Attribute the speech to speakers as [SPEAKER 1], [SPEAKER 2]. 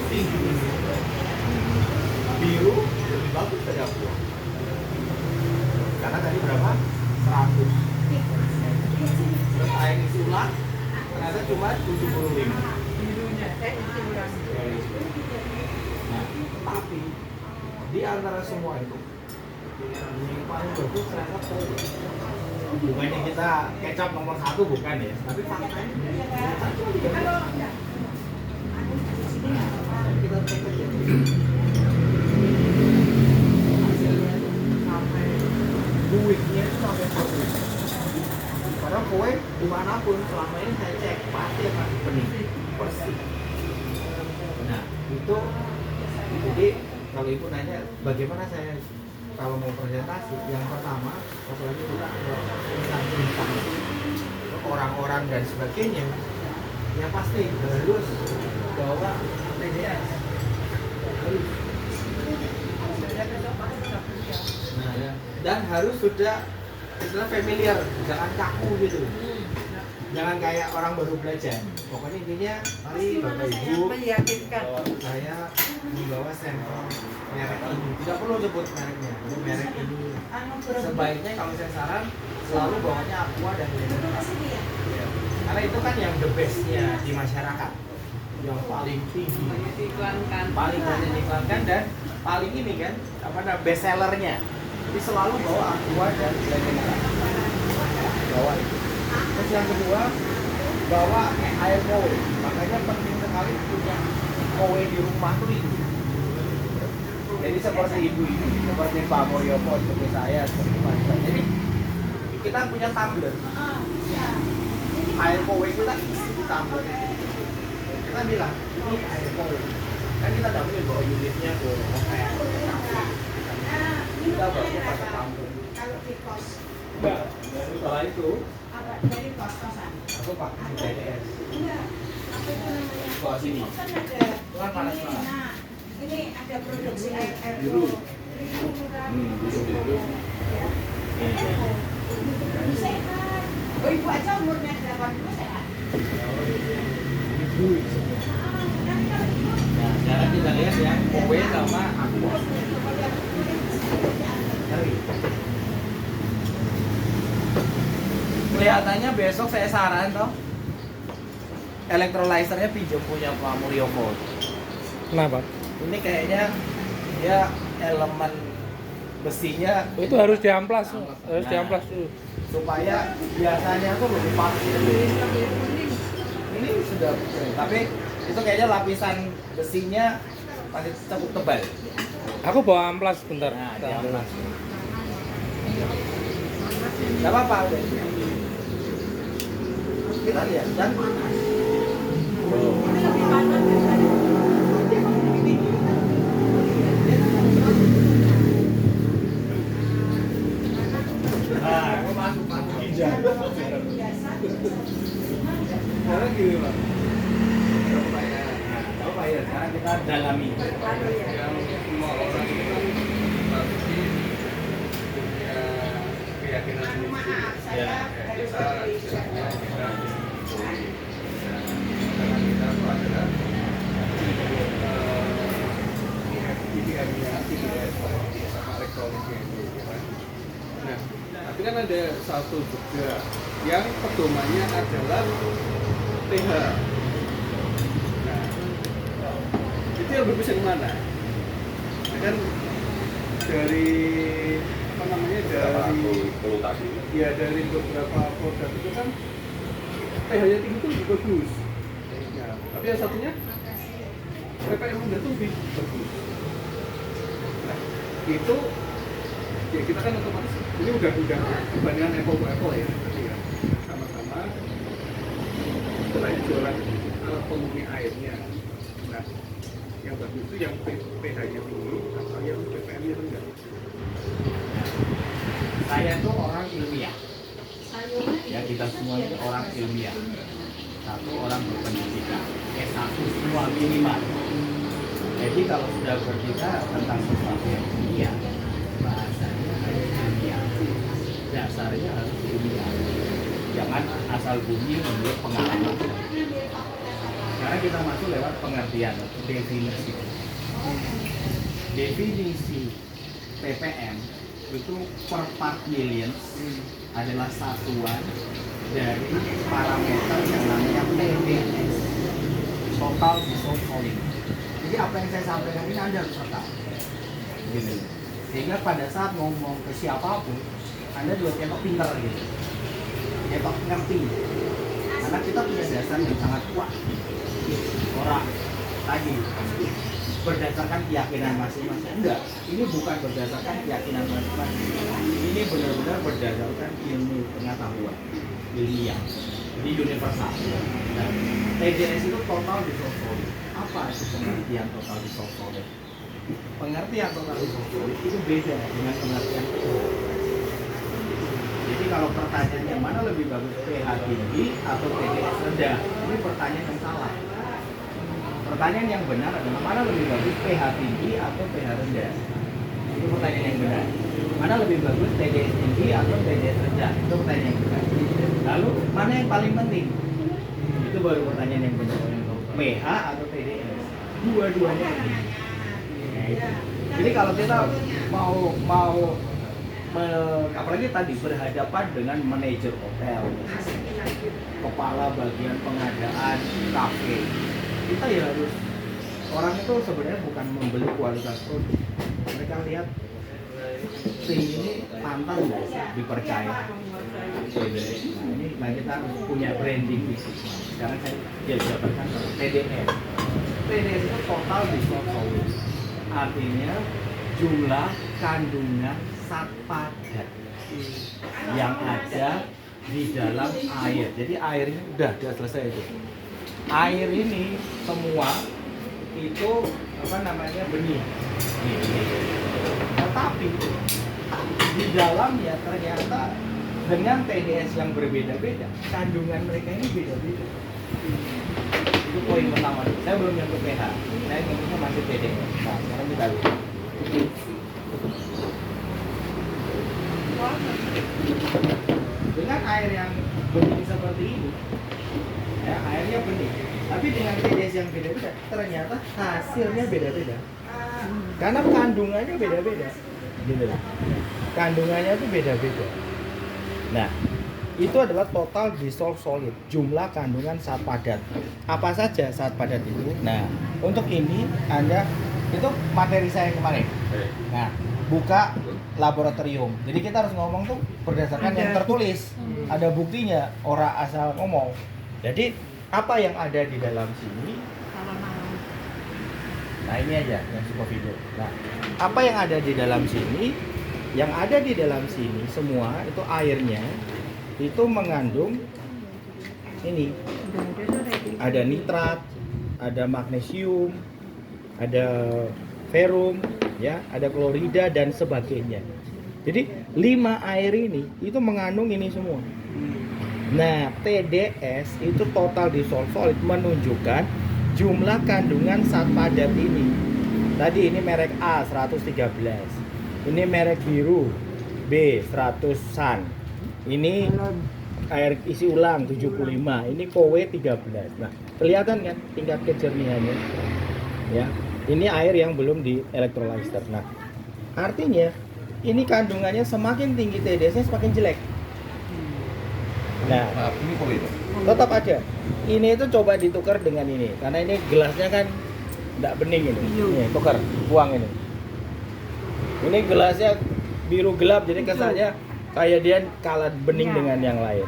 [SPEAKER 1] tinggi. Biru lebih bagus dari aqua. Karena tadi berapa? 100. Terus air isi ulang ternyata cuma 75.
[SPEAKER 2] Birunya isi ulang.
[SPEAKER 1] Nah, tapi di antara semua itu yang paling bagus ternyata Kowe. Bukannya kita kecap nomor 1 bukan ya, tapi faktanya ternyata cuma 3. Nah, kita cek aja. Hasilnya itu sampai buihnya itu sampai 100. Padahal Kowe dimanapun selama ini saya cek pasti akan bening, bersih. Nah itu jadi kalau ibu nanya bagaimana saya kalau mau presentasi, yang pertama apalagi kita instansi orang-orang dan sebagainya, yang pasti harus bawa TDS harus. Nah, ya. Dan harus sudah istilah familiar, jangan kaku gitu, jangan kayak orang baru belajar. Pokoknya intinya mari bapak ibu
[SPEAKER 2] Meyakinkan.
[SPEAKER 1] saya membawa sampel merek ini, tidak perlu sebut mereknya, merek ini. Sebaiknya kalau saya saran selalu bawanya Aqua dan Minerals, karena itu kan yang the bestnya di masyarakat, yang paling tinggi, paling banyak diiklankan dan paling ini kan apa namanya best sellernya. Jadi selalu bawa Aqua dan Minerals, bawa itu. Terus yang kedua bawa air Kowe, makanya penting sekali punya Kowe di rumah tuh itu. Jadi seperti ibu ini, seperti Pak Mulyopo, seperti saya, seperti Pak Iwan. Jadi kita punya tumbler, air Kowe kita isi di tumbler. Kita bilang ini air Kowe, kan kita nggak mungkin bawa unitnya ke kayak kita bawa pakai tumbler.
[SPEAKER 3] Kalau di kos,
[SPEAKER 1] Enggak, dan setelah itu
[SPEAKER 3] apa dari kos-kosan?
[SPEAKER 1] aku pakai TDS.
[SPEAKER 3] Enggak, apa itu namanya?
[SPEAKER 1] Bawa sini.
[SPEAKER 3] Kan ada.
[SPEAKER 1] Kan panas-panas.
[SPEAKER 3] Nah, ini ada produksi air
[SPEAKER 1] Biru.
[SPEAKER 3] biru. Ya. Sehat. Oh, ibu aja umurnya 80 sehat.
[SPEAKER 1] Ibu semua. Nah, sekarang kita lihat yang Kowe sama Aqua. Ngeri. Kelihatannya besok saya saran toh electrolyzernya pinjam punya Pak Mulyopo.
[SPEAKER 4] Kenapa?
[SPEAKER 1] Ini kayaknya dia elemen besinya
[SPEAKER 4] Itu harus diamplas, harus
[SPEAKER 1] Nah,
[SPEAKER 4] diamplas dulu.
[SPEAKER 1] supaya biasanya tuh lebih pasti. Ini sudah tapi itu kayaknya lapisan besinya masih cukup tebal.
[SPEAKER 4] Aku bawa amplas bentar.
[SPEAKER 1] Nah, diamplas. Gak apa-apa udah. Kita lihat dan panas.
[SPEAKER 3] Ini lebih panas daripada
[SPEAKER 1] Nah, aku masuk hijau.
[SPEAKER 3] biasa.
[SPEAKER 1] Sekarang gini Pak. Nah, Pak ya, sekarang kita dalami.
[SPEAKER 5] Yang semua orang itu kan pasti punya keyakinan sendiri.
[SPEAKER 3] Maaf,
[SPEAKER 1] Ya,
[SPEAKER 3] saya harus
[SPEAKER 5] Kita
[SPEAKER 3] beli
[SPEAKER 5] istilahnya kita join. Karena kita itu adalah IBM-nya, IBS sama elektroniknya itu. Ya kan? Nah, tapi kan ada satu juga yang pedomannya adalah pH. Nah, itu yang berpusat kemana? Nah, kan dari apa namanya dari beberapa produk itu kan pH-nya tinggi itu lebih bagus. Ya, tapi yang satunya ppm rendah itu lebih bagus. Nah, itu ya kita kan otomatis ini udah perbandingan apple to apple ya, berarti ya sama-sama selain jualan alat pemurni airnya. Nah, yang bagus itu yang pH-nya tinggi atau yang ppm-nya rendah.
[SPEAKER 1] Saya tuh orang ilmiah.
[SPEAKER 3] Sayurnya
[SPEAKER 1] Ya kita semua ini orang ilmiah. Satu orang berpendidikan, S1 semua minimal. Jadi kalau sudah berbicara tentang sesuatu yang ilmiah, bahasanya harus ilmiah. Dasarnya harus ilmiah. Jangan asal bunyi menurut pengalaman. Sekarang kita masuk lewat pengertian, definisi. Definisi ppm itu per part million adalah satuan dari parameter yang namanya TDS, total dissolved volume. Jadi apa yang saya sampaikan ini Anda harus tahu. Gitu. Sehingga pada saat ngomong ke siapapun, Anda juga ketok pinter gitu. Ketok ngerti. Karena kita punya dasar yang sangat kuat. Orang tadi berdasarkan keyakinan masing-masing. Enggak, ini bukan berdasarkan keyakinan masing-masing. Ini benar-benar berdasarkan ilmu pengetahuan ilmiah. Jadi universal. Nah, TDS itu total dissolved volume. Apa itu pengertian total dissolved volume? Pengertian total dissolved volume itu beda dengan pengertian pH. Jadi kalau pertanyaannya mana lebih bagus, pH tinggi atau TDS rendah? Ini pertanyaan yang salah. Pertanyaan yang benar adalah mana lebih bagus, pH tinggi atau pH rendah? Itu pertanyaan yang benar. Mana lebih bagus, TDS tinggi atau TDS rendah? Itu pertanyaan yang benar. Lalu mana yang paling penting? Itu baru pertanyaan yang benar. pH atau TDS? Dua-duanya. Nah, itu. Jadi kalau kita mau apalagi tadi berhadapan dengan manajer hotel, kepala bagian pengadaan kafe, kita ya harus, orang itu sebenarnya bukan membeli kualitas produk, mereka lihat tim ini pantas dipercaya. Nah kita punya branding bisnis. Sekarang saya jabarkan TDS. TDS itu total dissolved volume, artinya jumlah kandungan zat padat yang ada di dalam air. Jadi air ini udah selesai itu. Air ini semua itu apa namanya benih. Tetapi di dalamnya ternyata dengan TDS yang berbeda-beda, kandungan mereka ini beda-beda. Itu poin pertama. Saya belum nyentuh pH. Saya nyentuhnya masih TDS. Nah, sekarang kita lihat. Dengan air yang bening seperti ini, ya airnya bening, tapi dengan TDS yang beda-beda, ternyata hasilnya beda-beda. Karena kandungannya beda-beda, gitu. Kandungannya itu beda-beda. Nah, itu adalah total dissolved solid, jumlah kandungan zat padat. Apa saja zat padat itu? Nah, untuk ini Anda itu materi saya kemarin. Nah, buka laboratorium. Jadi kita harus ngomong tuh berdasarkan yang tertulis. Ada buktinya, orang asal ngomong. Jadi apa yang ada di dalam sini? Nah ini aja yang suka video. Nah, apa yang ada di dalam sini? Yang ada di dalam sini semua itu airnya itu mengandung ini. Ada nitrat, ada magnesium, ada ferrum, ya, ada klorida dan sebagainya. Jadi 5 air ini itu mengandung ini semua. Nah, TDS itu total dissolved solid menunjukkan jumlah kandungan zat padat ini. Tadi ini merek A 113. Ini merek biru B 100 San. Ini air isi ulang 75. Ini Kowe 13. Nah, kelihatan kan tingkat kejernihannya. Ya. Ini air yang belum di electrolyzer. Nah, artinya ini kandungannya semakin tinggi TDS-nya semakin jelek. Nah,
[SPEAKER 5] ini kok itu?
[SPEAKER 1] tetap ada. Ini itu coba ditukar dengan ini, karena ini gelasnya kan tidak bening ini. Nih, tukar, buang ini. Ini gelasnya biru gelap, jadi kesannya kayak dia kalah bening dengan yang lain.